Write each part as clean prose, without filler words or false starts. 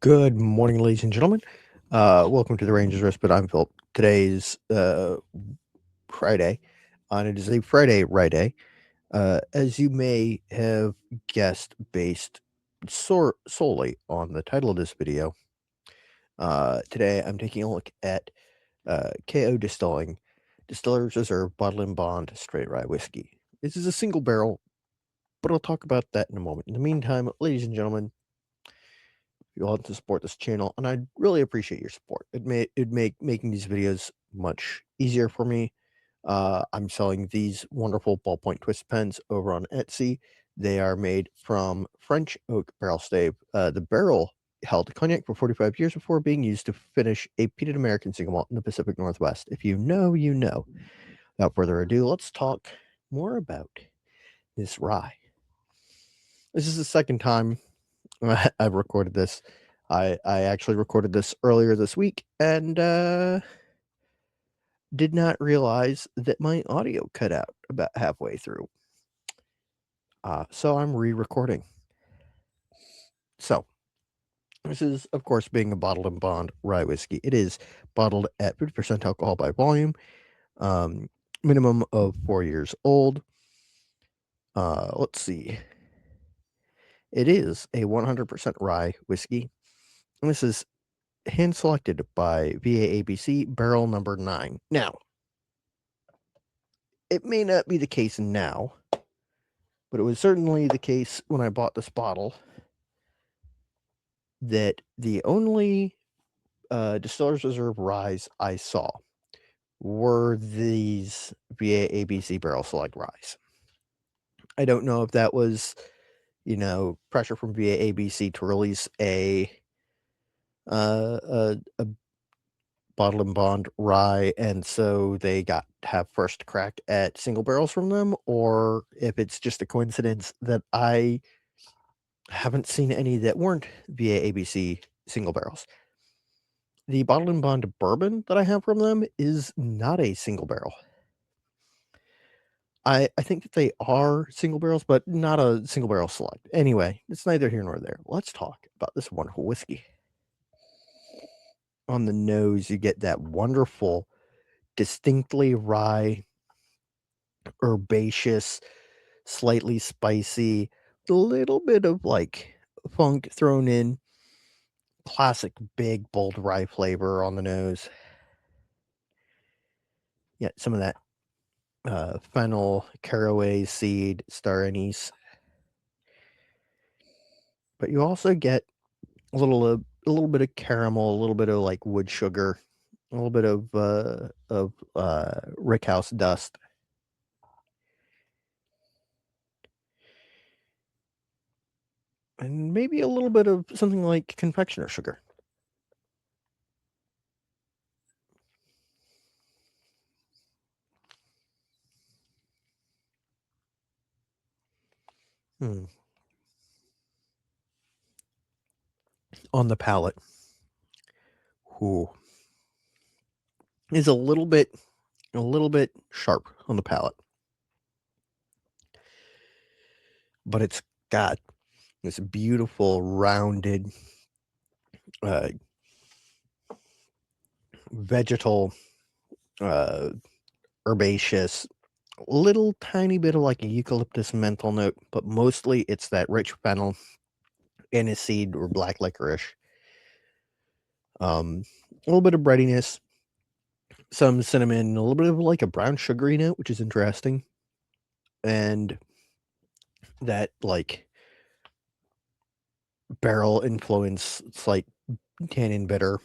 Good morning, ladies and gentlemen. Welcome to the Rangers Respite. I'm Philip. Today's Friday, and it is a Friday Day. As you may have guessed, based solely on the title of this video, today I'm taking a look at KO Distilling Distiller's Reserve Bottle and Bond Straight Rye Whiskey. This is a single barrel, but I'll talk about that in a moment. In the meantime, ladies and gentlemen, you want to support this channel, and I'd really appreciate your support. It'd make making these videos much easier for me. I'm selling these wonderful ballpoint twist pens over on Etsy. They are made from French oak barrel stave. The barrel held cognac for 45 years before being used to finish a peated American single malt in the Pacific Northwest. If you know, you know. Without further ado, let's talk more about this rye. This is the second time I've recorded this. I actually recorded this earlier this week and did not realize that my audio cut out about halfway through. So I'm re-recording. So this is, of course, being a bottled and bond rye whiskey. It is bottled at 50% alcohol by volume, minimum of 4 years old. Let's see. It is a 100% rye whiskey. And this is hand selected by VAABC barrel number 9. Now, it may not be the case now, but it was certainly the case when I bought this bottle that the only Distiller's Reserve ryes I saw were these VAABC barrel select ryes. I don't know if that was, pressure from VAABC to release a bottle and bond rye, and so they have first crack at single barrels from them, or if it's just a coincidence that I haven't seen any that weren't VAABC single barrels. The bottle and bond bourbon that I have from them is not a single barrel. I think that they are single barrels, but not a single barrel select. Anyway, it's neither here nor there. Let's talk about this wonderful whiskey. On the nose, you get that wonderful, distinctly rye, herbaceous, slightly spicy, a little bit of like funk thrown in, classic big bold rye flavor on the nose. Yeah, some of that fennel, caraway seed, star anise. But you also get a little bit of caramel, a little bit of like wood sugar, a little bit of rickhouse dust. And maybe a little bit of something like confectioner sugar. Hmm. On the palate, ooh, is a little bit sharp on the palate, but it's got this beautiful rounded uh, vegetal, uh, herbaceous, little tiny bit of like a eucalyptus menthol note, but mostly it's that rich fennel, aniseed, or black licorice. A little bit of breadiness, some cinnamon, a little bit of like a brown sugary note, which is interesting, and that like barrel influence, slight tannin bitter.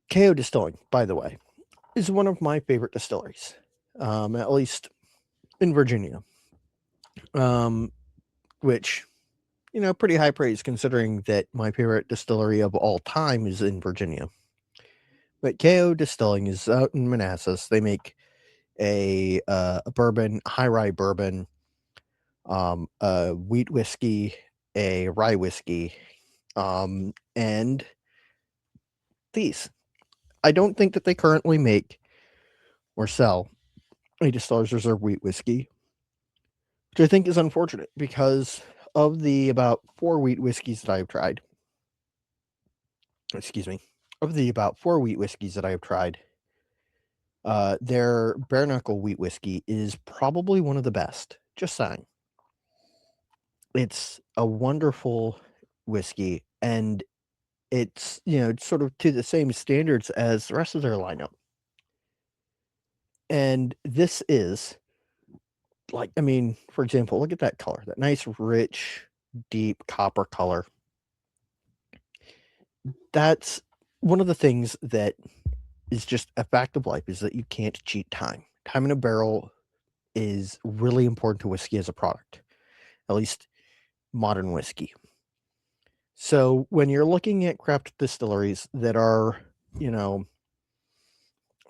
KO Distilling, by the way, is one of my favorite distilleries, at least in Virginia, which, pretty high praise considering that my favorite distillery of all time is in Virginia. But KO Distilling is out in Manassas. They make a bourbon, high rye bourbon, a wheat whiskey, a rye whiskey, and these. I don't think that they currently make or sell a Distiller's Reserve wheat whiskey, which I think is unfortunate because of the about 4 wheat whiskeys that I've tried, excuse me, of the about 4 wheat whiskeys that I have tried, their bare knuckle wheat whiskey is probably one of the best. Just saying. It's a wonderful whiskey, and it's, sort of to the same standards as the rest of their lineup. And this is like, I mean, for example, look at that color, that nice, rich, deep copper color. That's one of the things that is just a fact of life is that you can't cheat time. Time in a barrel is really important to whiskey as a product, at least modern whiskey. So when you're looking at craft distilleries that are, you know,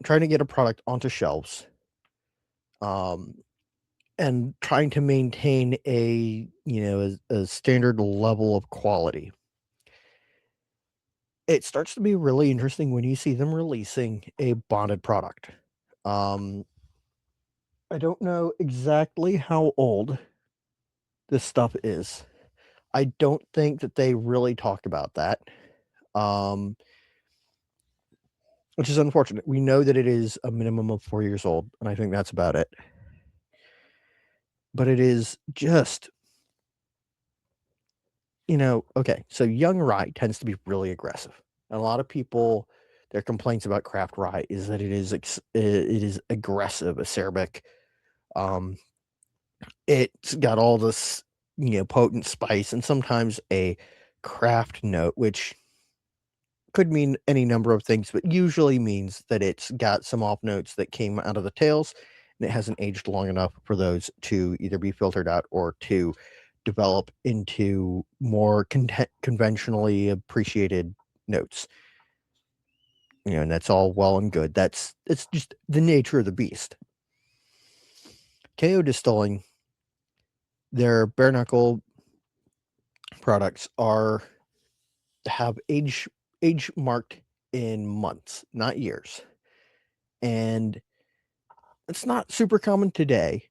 trying to get a product onto shelves, um, and trying to maintain a standard level of quality, it starts to be really interesting when you see them releasing a bonded product. Um, I don't know exactly how old this stuff is. I don't think that they really talk about that, um, which is unfortunate. We know that it is a minimum of 4 years old, and I think that's about it. But it is just, okay, so young rye tends to be really aggressive. And a lot of people, their complaints about craft rye is that it is aggressive, acerbic. Um, it's got all this, potent spice and sometimes a craft note, which could mean any number of things, but usually means that it's got some off notes that came out of the tails and it hasn't aged long enough for those to either be filtered out or to develop into more conventionally appreciated notes. And that's all well and good. It's just the nature of the beast. KO Distilling, their bare knuckle products have age marked in months, not years. And it's not super common today,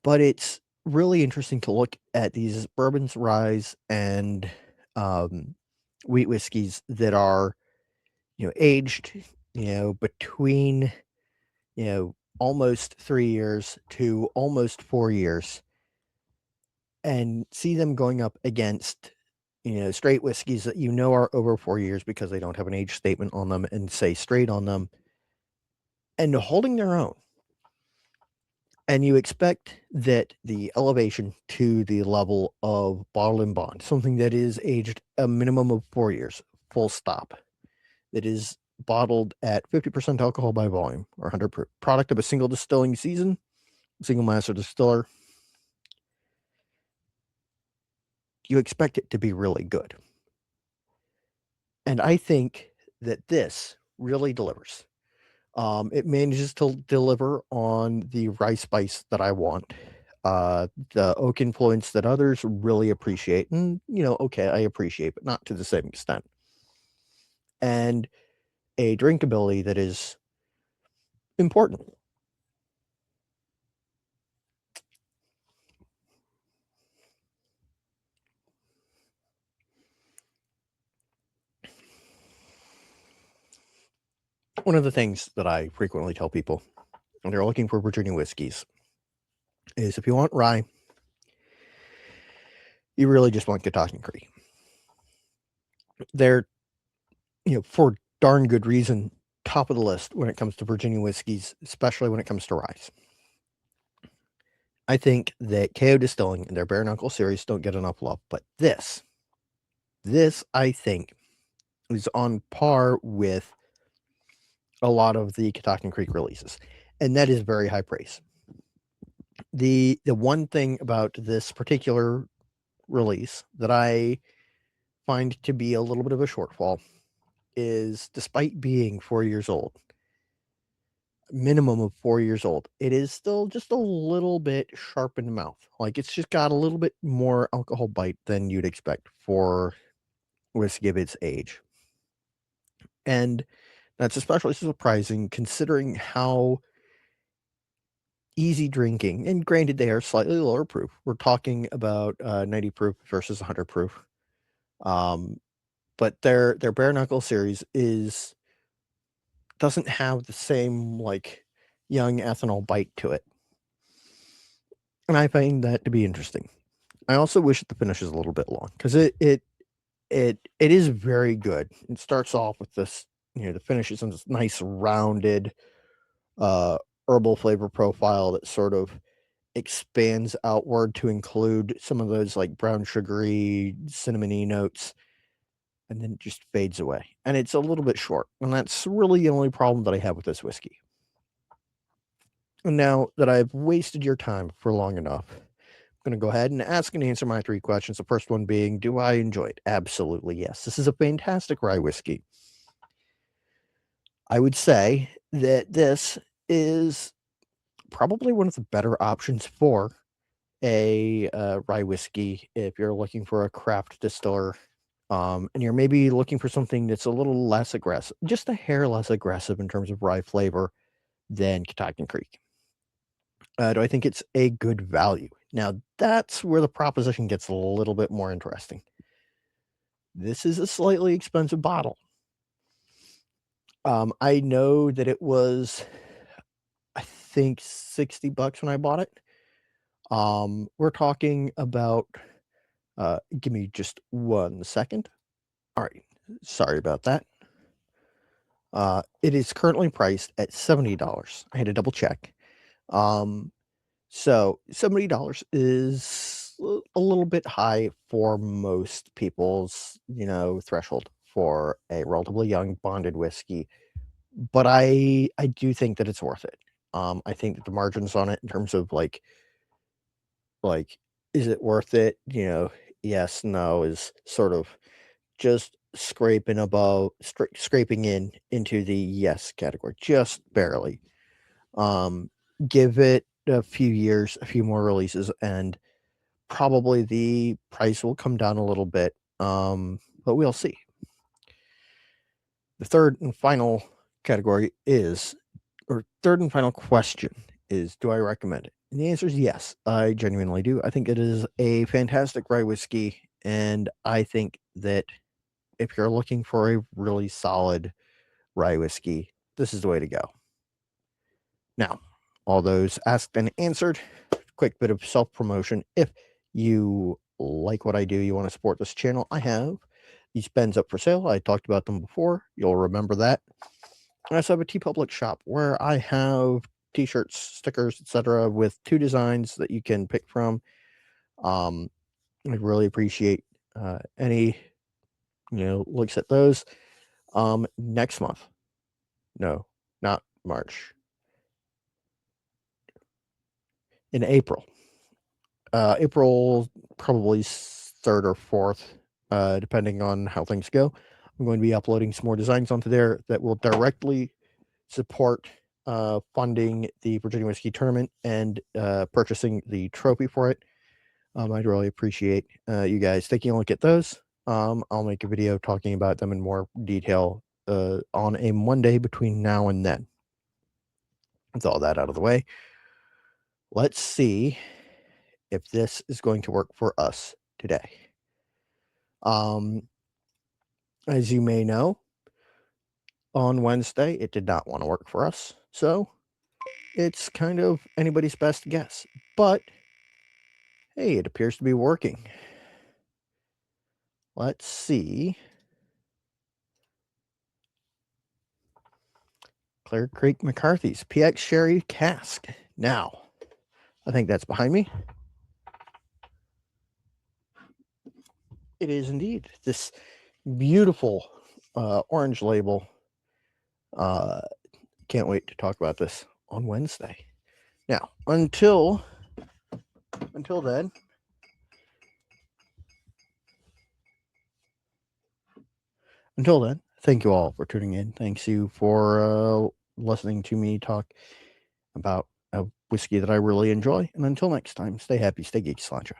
but it's really interesting to look at these bourbons, ryes, and wheat whiskeys that are, aged, between, almost 3 years to almost 4 years, and see them going up against, straight whiskeys that are over 4 years because they don't have an age statement on them and say straight on them, and holding their own. And you expect that the elevation to the level of bottle and bond, something that is aged a minimum of 4 years, full stop, that is bottled at 50% alcohol by volume or 100 proof, product of a single distilling season, single master distiller, you expect it to be really good. And I think that this really delivers. It manages to deliver on the rice spice that I want, the oak influence that others really appreciate, and okay, I appreciate, but not to the same extent, and a drinkability that is important. One of the things that I frequently tell people when they're looking for Virginia whiskeys is if you want rye, you really just want Kentucky Creek. They're, for darn good reason, top of the list when it comes to Virginia whiskeys, especially when it comes to rye. I think that KO Distilling and their bare knuckle series don't get enough love, but this I think is on par with a lot of the Kentucky Creek releases, and that is very high praise. The one thing about this particular release that I find to be a little bit of a shortfall is, despite being 4 years old, minimum of 4 years old, it is still just a little bit sharp in the mouth. Like, it's just got a little bit more alcohol bite than you'd expect for whiskey of its age. And that's especially surprising considering how easy drinking. And granted, they are slightly lower proof. We're talking about 90 proof versus 100 proof. But their bare knuckle series doesn't have the same like young ethanol bite to it, and I find that to be interesting. I also wish that the finish is a little bit long because it is very good. It starts off with this, the finish is in this nice rounded uh, herbal flavor profile that sort of expands outward to include some of those like brown sugary cinnamony notes, and then it just fades away. And it's a little bit short, and that's really the only problem that I have with this whiskey. And now that I've wasted your time for long enough, I'm going to go ahead and ask and answer my 3 questions. The first one being, do I enjoy it? Absolutely, yes. This is a fantastic rye whiskey. I would say that this is probably one of the better options for a rye whiskey if you're looking for a craft distiller, and you're maybe looking for something that's a little less aggressive, just a hair less aggressive in terms of rye flavor than Kentucky Creek. Do I think it's a good value? Now, that's where the proposition gets a little bit more interesting. This is a slightly expensive bottle. I know that it was, I think, $60 when I bought it. We're talking about, give me just 1 second. All right, sorry about that. It is currently priced at $70. I had to double check. Um, So $70 is a little bit high for most people's, threshold for a relatively young bonded whiskey, but I do think that it's worth it. I think that the margins on it in terms of like, is it worth it? Yes, no is sort of just scraping into the yes category, just barely. Um, give it a few years, a few more releases, and probably the price will come down a little bit, but we'll see. The third and final category is, or third and final question is, do I recommend it? And the answer is yes, I genuinely do. I think it is a fantastic rye whiskey, and I think that if you're looking for a really solid rye whiskey, this is the way to go. Now, all those asked and answered, quick bit of self-promotion. If you like what I do, you want to support this channel, I have these pens up for sale. I talked about them before. You'll remember that. I also have a TeePublic shop where I have t-shirts, stickers, etc. with 2 designs that you can pick from. I really appreciate any looks at those. Next month. No, not March. In April. April probably 3rd or 4th, depending on how things go. I'm going to be uploading some more designs onto there that will directly support funding the Virginia Whiskey Tournament and purchasing the trophy for it. I'd really appreciate you guys taking a look at those. I'll make a video talking about them in more detail on a Monday between now and then. With all that out of the way, let's see if this is going to work for us today. As you may know, on Wednesday, it did not want to work for us. So it's kind of anybody's best guess. But hey, it appears to be working. Let's see. Clear Creek McCarthy's PX Sherry Cask. Now, I think that's behind me. It is indeed this beautiful orange label. Can't wait to talk about this on Wednesday. Now, until then, thank you all for tuning in. Thanks you for listening to me talk about a whiskey that I really enjoy. And until next time, stay happy, stay geeky, cilantro.